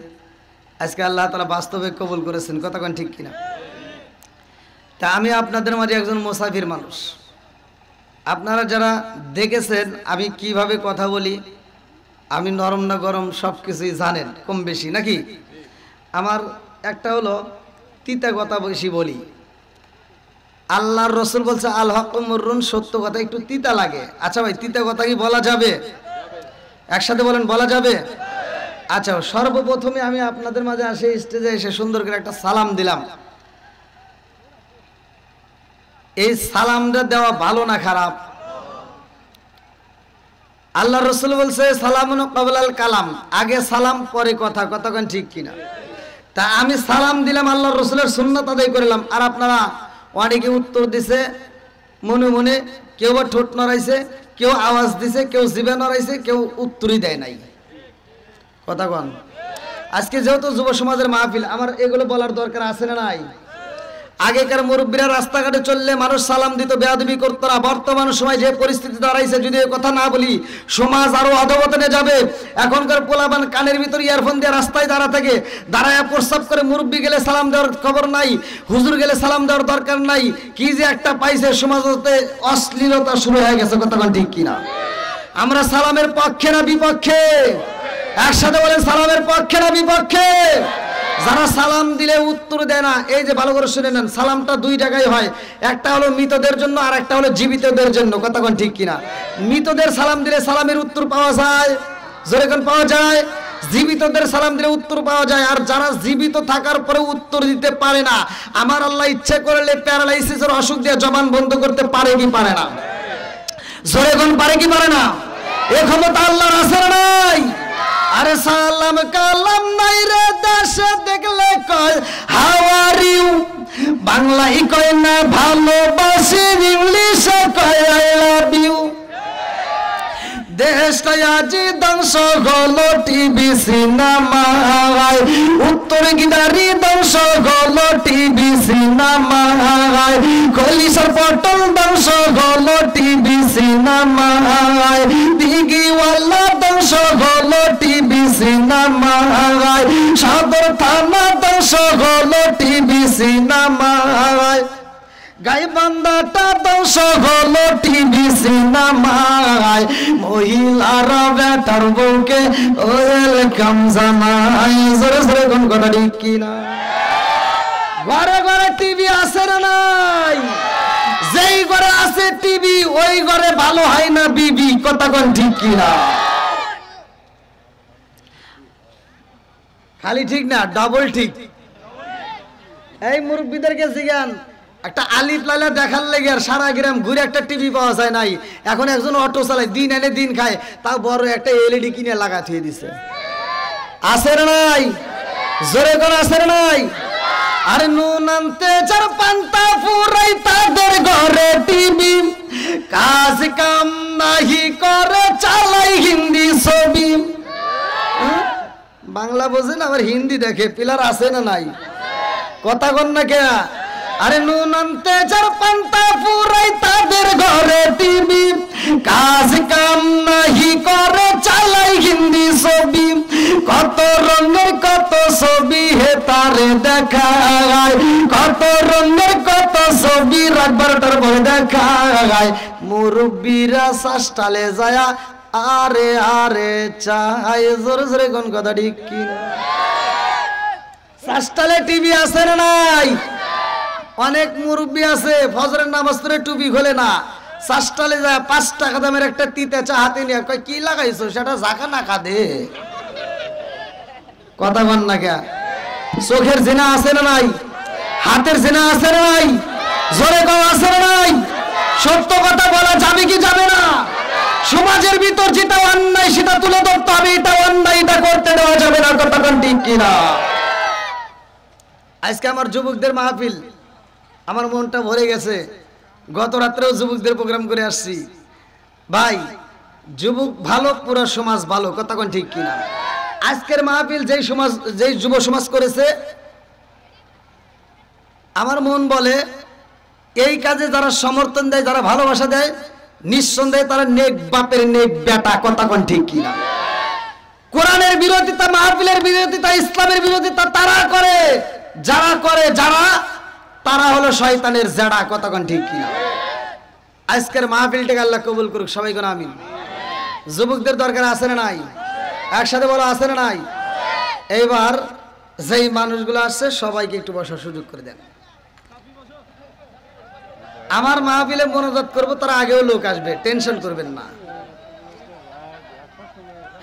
আজকে আল্লাহ তাআলা বাস্তবে কবুল করেছেন, কথা কোন ঠিক কিনা? তা আমি আপনাদের মাঝে একজন মুসাফির মানুষ। আপনারা যারা দেখেছেন আমি কিভাবে কথা বলি, আমি নরম না গরম সব কিছুই জানেন কম বেশি, নাকি? আমার একটা হলো তিতা কথা বেশি বলি। আল্লাহর রসুল বলছে আল হক মুররুন, সত্য কথা একটু তিতা লাগে। আচ্ছা ভাই, তিতা কথা কি বলা যাবে? একসাথে বলেন, বলা যাবে? আচ্ছা, সর্বপ্রথমে আমি আপনাদের মাঝে আসে স্টেজে এসে সুন্দর করে একটা সালাম দিলাম। এই সালামটা দেওয়া ভালো না খারাপ? আল্লাহ রসুল বলছে সালামুন ক্বাবলাল কালাম, আগে সালাম পরে কথা, কথা কোন ঠিক কিনা? তা আমি সালাম দিলাম, আল্লাহর রসুলের সুন্নাত আদায় করলাম, আর আপনারা অনেকে উত্তর দিছে মনে মনে, কেউ ঠোঁট নড়াইছে, কেউ আওয়াজ দিছে, কেউ জিভে নড়াইছে, কেউ উত্তরই দেয় নাই, কথা কন। আজকে যেহেতু যুব সমাজের মাহফিল, আমার এগুলো বলার দরকার আছে না নাই? আগেকার মুরব্বীরা রাস্তাঘাটে চললে মানুষ সালাম দিত, বেয়াদবি করতো না। বর্তমান সময় যে পরিস্থিতি দাঁড়াইছে, যদি এই কথা না বলি সমাজ আরো অধপতনে যাবে। এখনকার পোলাপান কানের ভিতর ইয়ারফোন দিয়ে রাস্তায় দাঁড়া থাকে, দাঁড়ায় প্রস্রাব করে। মুরব্বী গেলে সালাম দেওয়ার খবর নাই, হুজুর গেলে সালাম দেওয়ার দরকার নাই। কি যে একটা পাইছে, সমাজতে অশ্লীলতা শুরু হয়ে গেছে, কথা ঠিক কিনা? আমরা সালামের পক্ষে না বিপক্ষে? একসাথে বলেন, সালামের পক্ষে না বিপক্ষে? যারা সালাম দিলে উত্তর দেয় না, এই যে ভালো করে শুনে নেন, সালামটা দুই জায়গায় হয়। একটা হলো মৃতদের জন্য, আর একটা হলো জীবিতদের জন্য, কথা কোন ঠিক কিনা? মৃতদের সালাম দিলে সালামের উত্তর পাওয়া যায়, জোরে কোন পাওয়া যায়? জীবিতদের সালাম দিলে উত্তর পাওয়া যায়। আর যারা জীবিত থাকার পরে উত্তর দিতে পারে না, আমার আল্লাহ ইচ্ছে করলে প্যারালাইসিসের অসুখ দিয়ে জবান বন্ধ করতে পারে কি পারে না? জোরে কোন পারে কি পারে না? এই ক্ষমতা আল্লাহর আছে না নাই? আরে সালাম কালাম নাই রে দেশে দেখলে কয় হাউ আর ইউ, বাংলায় কয় না ভালোবাসি, ইংলিশে কয় আই লাভ ইউ। দেশটা আজি ধ্বংস হলো টিভি সিনেমায়, উত্তর গিদারি ধ্বংস হলো টিভি সিনেমায়, খলিশার পটল ধ্বংস হলো টিভি সিনেমায়, দিঘিওয়ালা ধ্বংস হলো টিভি সিনেমায়, সদর থানা ধ্বংস হলো টিভি সিনেমায়, গাইবান্ধাটা ধ্বংস হলো টিভি সিনেমায়, মহিলারা বেটার বউকে ওয়েলকাম জানায়। জোরে জোরে কোন কথা ঠিক কিনা? ঘরে ঘরে টিভি আছে না নাই? যেই ঘরে আছে টিভি, ওই ঘরে ভালো হয় না বিবি, কথা কোন ঠিক কিনা? খালি ঠিক না, ডাবল ঠিক। এই মুরব্বীদেরকে জিজ্ঞান একটা আলিফ লাইলা দেখার লেগে আর সারা গ্রাম ঘুরে একটা টিভি পাওয়া যায় নাই। এখন একজন অটো চালায়, দিন এনে দিন খায়, তাও বড় একটা এলইডি কিনে লাগা থুয়ে দিছে। আছে না নাই? জোরে করে আছে না নাই? আরে নুন আনতে চার পান্তা ফুরাই তাদের ঘরে টিভি, কাজ কাম নাহি করে চালাই হিন্দি ছবি। বাংলা বোঝে না, আবার হিন্দি দেখে। পিলার আছে না নাই? কথা কন না কে? আরে নুন আনতে চার পান্তা ফুরাই তাদের ঘরে টিভি, কাজ কাম নাহি করে চালাই হিন্দি ছবি। কত রঙের কত ছবি হে তারে দেখায়, কত রঙের কত ছবি রাত 12টার পরে দেখায়। মুরব্বীরা শাসটালে যায়া আরে আরে চাই। জোরে জোরে কোন কথা ঠিক কি? শাসটালে টিভি আছে না নাই? অনেক মুরব্বী আছে ফজরের নামাজ পড়ে টুপি খোলে না, শাসটালে যায় 5 টাকা দামের একটা তিতে চা হাতে নিয়ে কয় কি লাগাইছো, সেটা জাকা না কাঁদে। কথা বল না কে? চোখের জিনা আছে না নাই? হাতের জিনা আছে না নাই? জোরে কও আছে না নাই? সত্য কথা বলা যাবে কি যাবে না? সমাজের ভিতর যেটা অন্যায় সেটা তুলে ধরতে হবে, এটা অন্যায়, এটা করতে দেওয়া যাবে না। কথা কোন ঠিক কিনা? আজকে আমার যুবকদের মাহফিল, আমার মনটা ভরে গেছে। গত রাত্রেও যুবকদের প্রোগ্রাম করে আসছি। ভাই, যুবক ভালো, পুরো সমাজ ভালো। কথা কোন ঠিক কিনা? আজকের মাহফিল যেই সমাজ, যেই যুব সমাজ করেছে, আমার মন বলে এই কাজে যারা সমর্থন দেয়, যারা ভালোবাসা দেয়, নিঃসন্দেহে তারা নেক বাপের নেক বেটা। কথা কোন ঠিক কিনা? কোরআনের বিরোধিতা, মাহফিলের বিরোধিতা, ইসলামের বিরোধিতা তারা করে, যারা করে যারা, তারা হলো শয়তানের জেড়া। কথা কোন ঠিক কিনা? আজকের মাহফিলটাকে আল্লাহ কবুল করুক। সবাই কোন আমিন। যুবকদের দরকার আছে না নাই? একসাথে বলো আছে না নাই? এইবার যেই মানুষগুলো আসছে সবাইকে একটু বসার সুযোগ করে দেন। আমার মাহফিলে মনোজাত করবো, তার আগেও লোক আসবে, টেনশন করবেন না।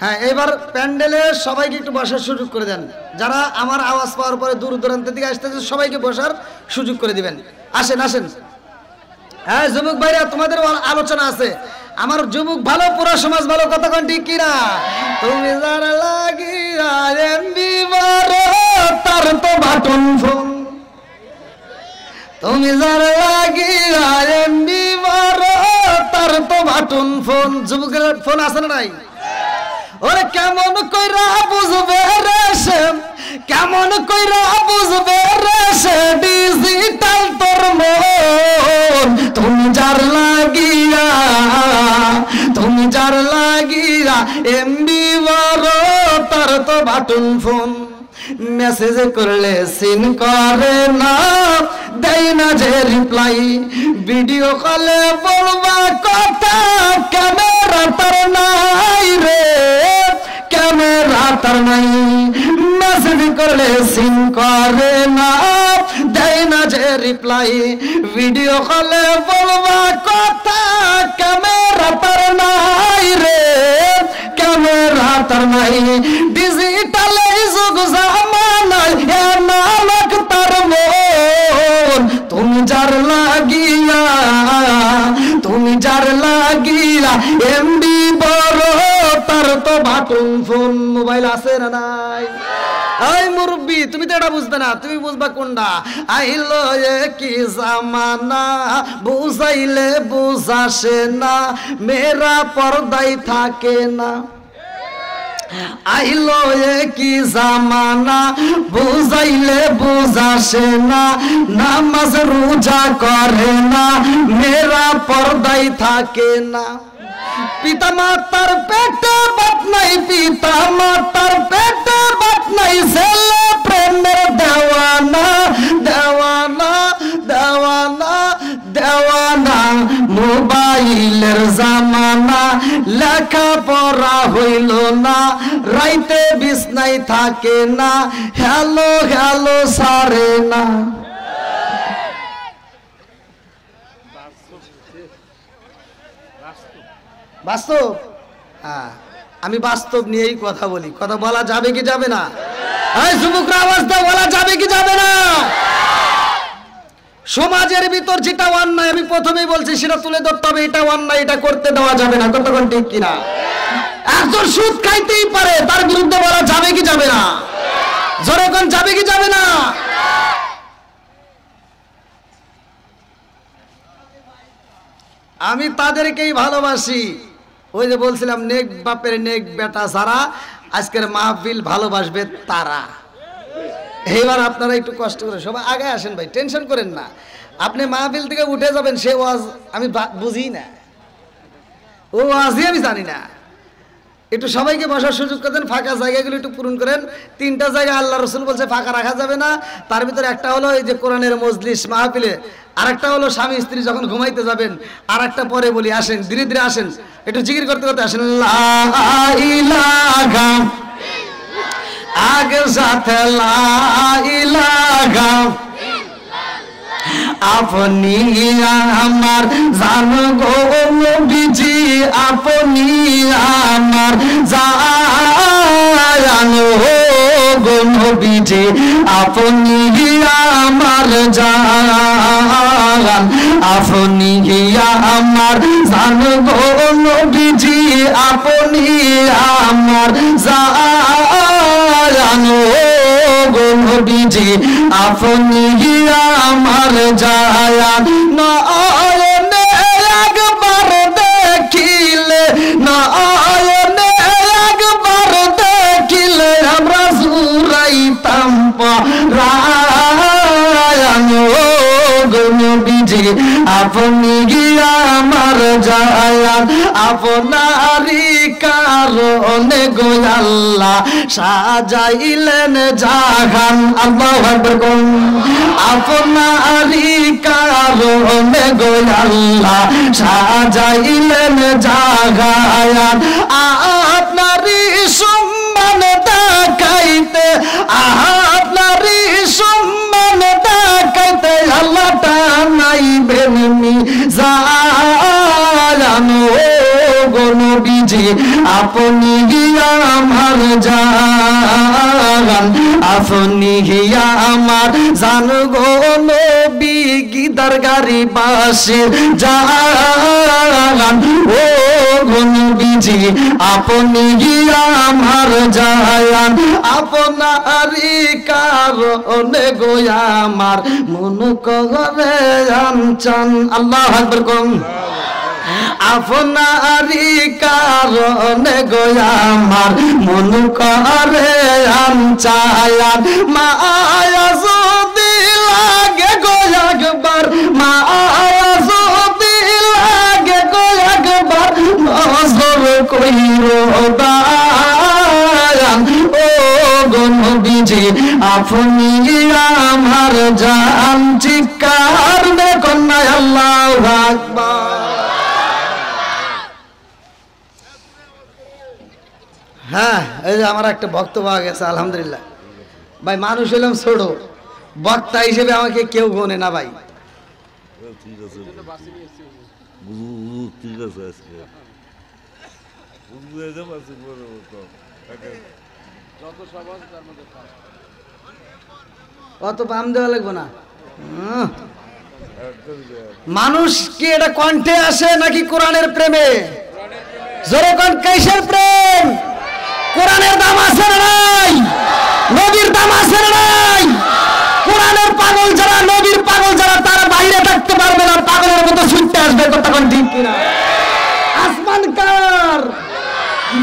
হ্যাঁ, এবার প্যান্ডেলে সবাইকে একটু বসার সুযোগ করে দেন। যারা আমার আওয়াজ পাওয়ার পরে দূর দূরান্ত থেকে আসতেছে সবাইকে বসার সুযোগ করে দিবেন। আসেন আসেন। হ্যাঁ যুবক ভাইরা, তোমাদের আলোচনা আছে। আমার যুবক ভালো, পুরো সমাজ ভালো। কথা কোন ঠিক কিনা? তুমি যারা লাগিয়া এমবি মারো তার তো বাটন ফোন, তুমি যারা লাগিয়া এমবি মারো তার তো বাটন ফোন। যুবকের ফোন আছে না নাই? ওরে কেমন কইরা বুঝবে রে সে, কেমন কইরা বুঝবে রে সে ডিজিটাল তোর মন। তুমি যার লাগিয়া, তুমি যার লাগিয়া এমবি বড় তার তো বাটন ফোন। মেসেজ করলে সিন করে না, দেয় না যে রিপ্লাই। ভিডিও কলে বলবা কথা, ক্যামেরা তার নাই রে, ক্যামেরা তার নাই। মেসেজ করলে সিন করে না, দেয় না যে রিপ্লাই। ভিডিও কলে বলবা কথা, ক্যামেরা তার নাই রে, ক্যামেরা তার নাই। ডিজিটাল যুগ জামানায় নামক তার মন। তুমি যার লাগিয়া, তুমি যার লাগিয়া এমবি বড় তার তো বাটন ফোন। মোবাইল আছে না নাই? এই মুরব্বি, তুমি তো এটা বুঝবে না, তুমি বুঝবা কোনটা? আইলো কি জামানা, বুঝাইলে বুঝাসে না, মেয়েরা পর্দায় থাকে না। আইলো কি জামানা, বুঝাইলে বুঝাসে না, নামাজ রোজা করে না, মেয়েরা পর্দায় থাকে না। পিতা মাতার পেটে বাত নাই, পিতা মাতার পেটে বাত নাই, ছেলে প্রেমের দেওয়ানা, দেওয়ানা, দেওয়ানা, দেওয়ানা। মোবাইলের জামানা, লেখা পড়া হইল না, রাইতে বিছনায় থাকে না, হ্যালো হ্যালো সারে না। বাস্তব? হ্যাঁ, আমি বাস্তব নিয়েই কথা বলি। কথা বলা যাবে কি যাবে না? এই যুবকরা আওয়াজ দাও, বলা যাবে কি যাবে না? সমাজের ভিতর যেটা অন্যায় আমি প্রথমেই বলছি সেটা তুলে ধরতে হবে, এটা অন্যায়, এটা করতে দেওয়া যাবে না। কতক্ষণ ঠিক কিনা? একজন সুদ খাইতেই পারে, তার বিরুদ্ধে বলা যাবে কি যাবে না? জোরে কোন যাবে কি যাবে না? আমি তাদেরকেই ভালোবাসি। ওই যে বলছিলাম নেক বাপের নেক বেটা যারা আজকের মাহফিল ভালোবাসবে তারা। এইবার আপনারা একটু কষ্ট করে সবাই আগে আসেন ভাই, টেনশন করেন না। আপনি মাহফিল থেকে উঠে যাবেন, সে ওয়াজ আমি বুঝি না, ও ওয়াজই আমি জানি না। একটু সবাইকে বসার সুযোগ করে দেন, ফাঁকা জায়গাগুলো একটু পূরণ করেন। 3টা জায়গা আল্লাহ রসুল বলছে ফাঁকা রাখা যাবে না, তার ভিতরে একটা হলো এই যে কোরআনের মজলিস মাহফিলে, আরেকটা হলো স্বামী স্ত্রী যখন ঘুমাইতে যাবেন, আর একটা পরে বলি। আসেন ধীরে ধীরে আসেন, একটু জিকির করতে করতে আসেন। লা ইলাহা আগে সাথে লা ইলাহা আপনি আমার জান গো নবীজি, আপনি আমার জান গো নবীজি, আপনি আমার জান, আপনি আমার জান গো নবীজি, আপনি আমার জান গো নবীজি, আপনি আমার জান। নয়নে একবার দেখিলে, নয়নে একবার দেখিলে আমরা জুড়াইতাম পরাণ গো নবীজি, আপনি আমার জান। আপনারই কারণে গো আল্লাহ সাজাইলেন জাহান। আল্লাহু আকবার কোন। আপনারই কারণে গো আল্লাহ সাজাইলেন জাহান। আপনারই সম্মান দেখাইতে, আপনারই সম্মান দেখাইতে আল্লাহ টানাইবেন মিজান গো নবীজি, আপনি আমার জান, আপনি আমার জান গো নবী, গিদার গাড়ি বাসে জান ও গো নবীজি, আপনি আমার জান। আপনারই কারণে গো আমার মন করে আনচান। আল্লাহু আকবার কোন। আপনারই কারণে গো আমার মন করে আনচান। মায়া যদি লাগে গো একবার, মায়া যদি লাগে গো একবার, নজর কইরো দায়ান ও গো নবীজি, আপনি আমার জান। চিৎকার দে কন্যা আল্লাহু আকবার। হ্যাঁ, এই যে আমার একটা ভক্ত পাওয়া গেছে আলহামদুলিল্লাহ। ভাই মানুষ হলাম ছোট, বক্তা হিসেবে আমাকে কেউ গোনে না ভাই। অত পাম দেওয়া লাগবো না। মানুষ কি এটা কণ্ঠে আসে নাকি কোরআনের প্রেমে? জোরে কোন, কিসের প্রেম? কোরআনের দাম আছে না নাই? নবীর দাম আছে না নাই? কোরআনের পাগল যারা, নবীর পাগল যারা, তারা বাইরে থাকতে পারবে না, পাগলের মতো ছুটতে আসবে। কতক্ষণ ঠিক কিনা? আসমান কার?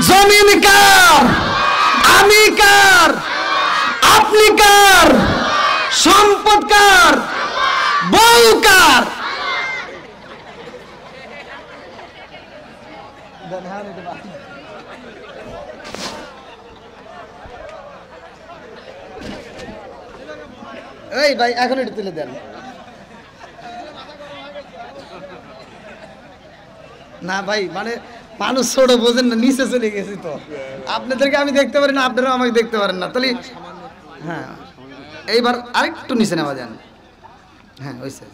জমিন কার? আমি কার? আপনি কার? সম্পদ কার? বউ কার? এই ভাই এখন একটু তুলে দেন না ভাই, মানে মানুষ ছোট বোঝেন না, নিচে চলে গেছি তো। আপনাদেরকে আমি দেখতে পারি না, আপনারাও আমাকে দেখতে পারেন না, তাহলে হ্যাঁ এইবার আরেকটু নিচে নেওয়া যান। হ্যাঁ ওই স্যার,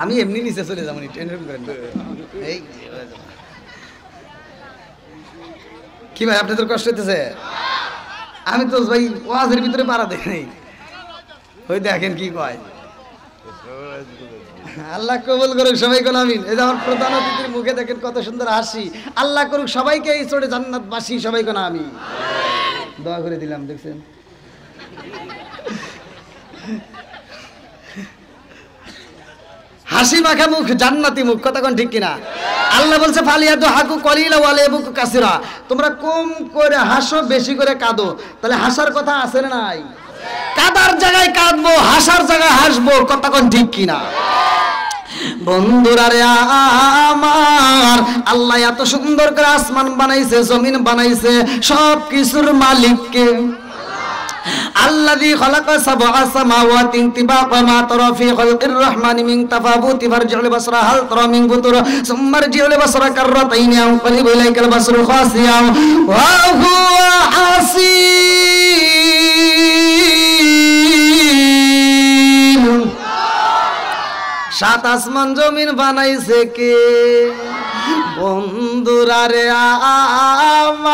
আমি এমনি নিচে চলে যাবো, টেনশন করেন না। এই কি ভাই আপনাদের কষ্ট হইতেছে? আমি তো ভাই ওয়াজের ভিতরে পারা দেখি নাই, ওই দেখেন কি কয়। আল্লাহ কবুল করুক, সবাই কোন আমিন। এই যে আমার প্রধান অতিথির মুখে দেখেন কত সুন্দর হাসি। আল্লাহ করুক সবাইকে এই চড়ে জান্নাতবাসী, সবাই কোন আমিন। দোয়া করে দিলাম, দেখছেন। হাসি মাখা মুখ জান্নাতি মুখ, কথা কোন ঠিক কিনা? আল্লাহ বলছে ফালিয়াদু হাকু কলিলা ওয়ালাইবুকু কাসিরা, তোমরা কম করে হাসো, বেশি করে কাঁদো। তাহলে হাসার কথা আছে না নাই? কাদার জায়গায় কাঁদবো, হাসার জায়গায় হাসবো, কথা কোন ঠিক কিনা? বন্ধুরা রে আমার, আল্লাহ এত সুন্দর করে আসমান বানাইছে, জমিন বানাইছে, সব কিছুর মালিককে। আল্লাযী খালাকা সাবআ সামাওয়াতিন তিবাকা মা তারা ফি খালকির রহমানি মিন তাফাবুতি ফারজিউল বাসরা হাল তারা মিন ফুতুর সুম্মা রজিউল বাসরা কাররাতাইনি আনকালিবু ইলাইকাল বাসরু খাসিয়াম ওয়া হুয়া হাসিন। সাত আসমান জমিন বানাইছে কে? বন্ধুরা রে আমার,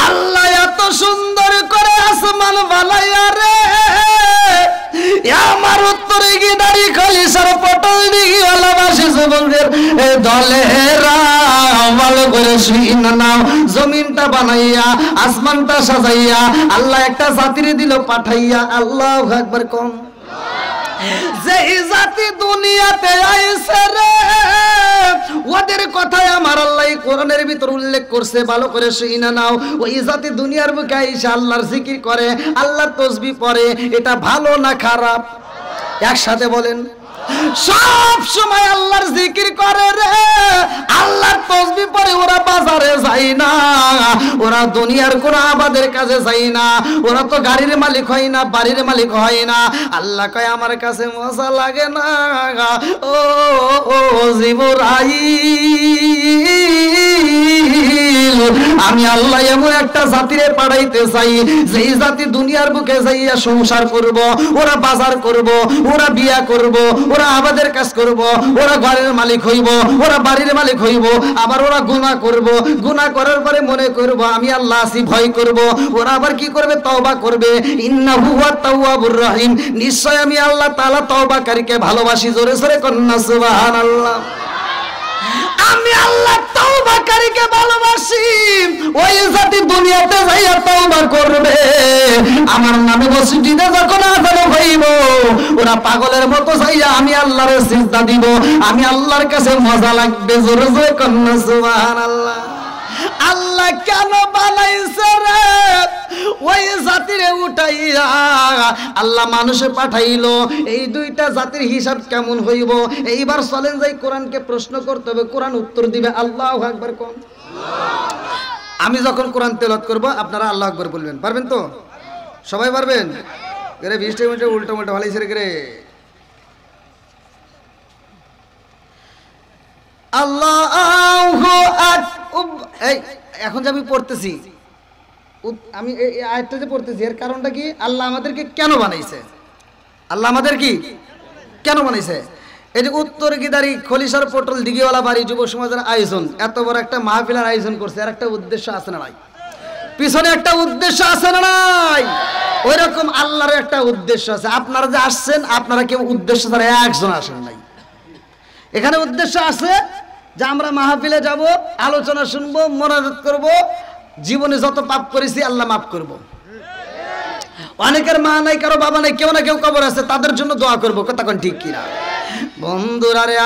আল্লাহ এত সুন্দর করে আসমান বানাইয়া রে আমার উত্তরে গিয়ে দাঁড়িয়ে খলিশার পটল দিঘি আলাবাসী যুবকের দলেরা ভালো করে শুইনা নাও। জমিনটা বানাইয়া, আসমানটা সাজাইয়া, আল্লাহ একটা জাতির দিল পাঠাইয়া। আল্লাহু আকবার কম। যে জাতি দুনিয়াতে আইছে রে, ওদের কথাই আমার আল্লাহ কোরআনের ভিতর উল্লেখ করছে, ভালো করে শুইনা নাও। ওই জাতি দুনিয়ার বুকে আইসা আল্লাহর জিকির করে, আল্লাহর তাসবিহ পড়ে, এটা ভালো না খারাপ? একসাথে বলেন। সব সময় আল্লাহর জিকির করে রে, আল্লাহর তাসবিহ পড়ে, ওরা বাজারে যায় না, ওরা দুনিয়ার কোন আবাদের কাছে যায় না, ওরা তো গাড়ির মালিক হয় না, বাড়ির মালিক হয় না। আল্লাহ কয় আমার কাছে মজা লাগে না ও ও জিবরাইল, আমি আল্লাহ এমন একটা জাতিরে পাঠাইতে চাই, যেই জাতি দুনিয়ার বুকে যাইয়া সংসার করব, ওরা বাজার করব, ওরা বিয়া করব, ওরা আবাদের কাজ করব, ওরা ঘরের মালিক হইব, ওরা বাড়ির মালিক হইব, আবার ওরা গুনাহ করব, গুনাহ করার পরে মনে করব আমি আল্লাহ আছি, ভয় করব। ওরা আবার কি করবে? তওবা করবে। ইন্নাহু হুয়াত তাওয়াবুর রহিম, নিশ্চয় আমি আল্লাহ তাআলা তওবাকারীকে ভালোবাসি। জোরে জোরে কন্না সুবহানাল্লাহ। আমি আল্লাহ তওবাকারীকে ভালোবাসি। ওই জাতি দুনিয়াতে যাইয়া তওবা করবে, আমার নামে মসজিদে যখন আযান হইব, ওরা পাগলের মতো যাইয়া আমি আল্লাহর সিজদা দিব, আমি আল্লাহর কাছে মজা লাগবে। জোরে জোরে কন্না সুবহানাল্লাহ। আল্লাহ কেন বানাইছে রে ওই জাতিরে উঠাইয়া? আল্লাহ মানুষে পাঠাইলো, এই দুইটা জাতির হিসাব কেমন হইব? এইবার চলেন যাই কোরআনকে প্রশ্ন করতে হবে, কোরআন উত্তর দিবে। আল্লাহু আকবার কোন। আমি যখন কোরআন তেলাওয়াত করব আপনারা আল্লাহু আকবার বলবেন, পারবেন তো? সবাই পারবেন? রে 20 মিনিটে উল্টা উল্টা ভালাইছে রে। আল্লাহু আকবার। এই এখন যে আমি পড়তেছি, আমি এই আয়াতটা যে পড়তেছি, এর কারণটা কি? আল্লাহ আমাদেরকে কেন বানাইছে? আল্লাহ আমাদের কি কেন বানাইছে? এই যে উত্তর গিদারি খলিশার পটল দিঘিওয়ালা বাড়ি যুব সমাজের আয়োজন, এত বড় একটা মাহফিলের আয়োজন করছে, এর একটা উদ্দেশ্য আছে না নাই? পিছনে একটা উদ্দেশ্য আছে না নাই? ওই রকম আল্লাহর একটা উদ্দেশ্য আছে। আপনারা যে আসছেন, আপনারা কেউ উদ্দেশ্য ছাড়া একজন আসেন নাই। এখানে উদ্দেশ্য আছে যে আমরা মাহফিলে যাব, আলোচনা শুনবো, মোনাজাত করব, জীবনে যত পাপ করেছি আল্লাহ মাফ করব। অনেকের মা নাই, কারো বাবা নাই, কেউ না কেউ কবর আছে, তাদের জন্য দোয়া করব। কথা কোন ঠিক কিনা? বন্ধুরা রে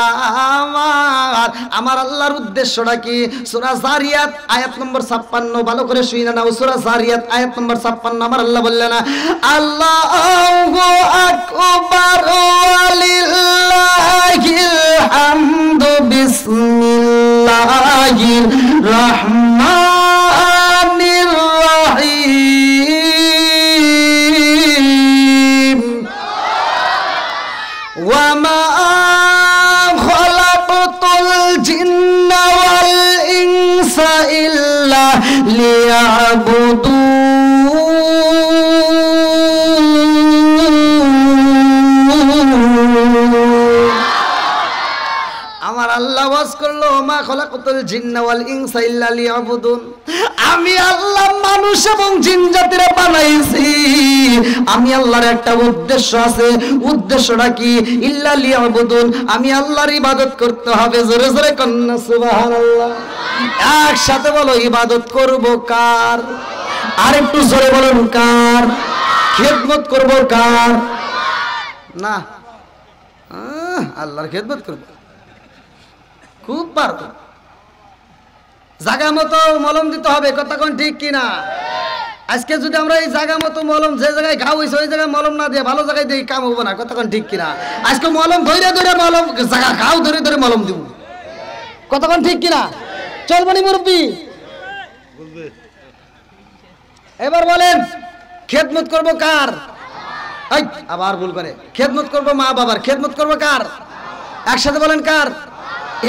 আমার আল্লাহর উদ্দেশ্যটা কি? সূরা যারিয়াত আয়াত নম্বর 56, ভালো করে শুনে নাও। সূরা যারিয়াত আয়াত নম্বর 56 আমার আল্লাহ বললেন, আল্লাহু আকবার ওয়ালিল্লাহিল হামদু বিসমিল্লাহির রহমানির রহিম ওয়া মা খালাকতুল জিন্না ওয়াল ইনসা ইল্লা লিয়াবুদুন। আমার আল্লাহ ওয়াজ করলো মা খলাকাতুল জিন্না ওয়াল ইনসা ইল্লা লিয়াবুদুন, আমি আল্লাহ মানুষ এবং জিন জাতিরে বানাইছি, আমি আল্লাহর একটা উদ্দেশ্য আছে। উদ্দেশ্যটা কি? ইল্লা লিয়াবুদুন, আমি আল্লাহর ইবাদত করতে হবে। জোরে জোরে কন্না সুবহানাল্লাহ। একসাথে বলো ইবাদত করব কার? আর একটু জোরে বলুন কার? খেদমত করব কার? না আল্লাহর খেদমত করব। খুব পারত জায়গা মতো মলম দিতে হবে, কথা কোন ঠিক কিনা? আজকে যদি আমরা এই জায়গা মতো মলম, যে জায়গায় ঘাও হয়েছে ওই জায়গায় মলম না দিয়ে ভালো জায়গায় দিয়ে কাম হবো না, কথা কোন ঠিক কিনা? আজকে মলম ধরে ধরে মলম, জায়গা ঘাও ধরে ধরে মলম দিব, কথা কোন ঠিক কিনা? চলবনি মুরব্বী? এবার বলেন খেদমত করব কার? আবার ভুল করে, খেদমত করব মা বাবার। খেদমত করব কার? একসাথে বলেন কার?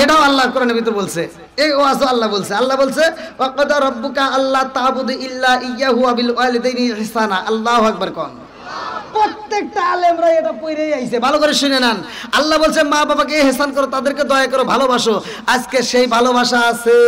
এটাও আল্লাহ কোরআনের ভিতর বলছে, এই ওয়াজও আল্লাহ বলছে। আল্লাহ বলছে ওয়াকাদা রাব্বুকা আল্লা তা'বুদু ইল্লা ইয়্যাহু ওয়া বিল ওয়ালিদাইনি ইহসানা। আল্লাহু আকবার কোন। প্রত্যেকটা আলেমরা এটা পড়েই আইছে, ভালো করে শুনে নেন। আল্লাহ বলছে মা বাবাকে ইহসান করো, তাদেরকে দয়া করো, ভালোবাসো। আজকে সেই ভালোবাসা আছে?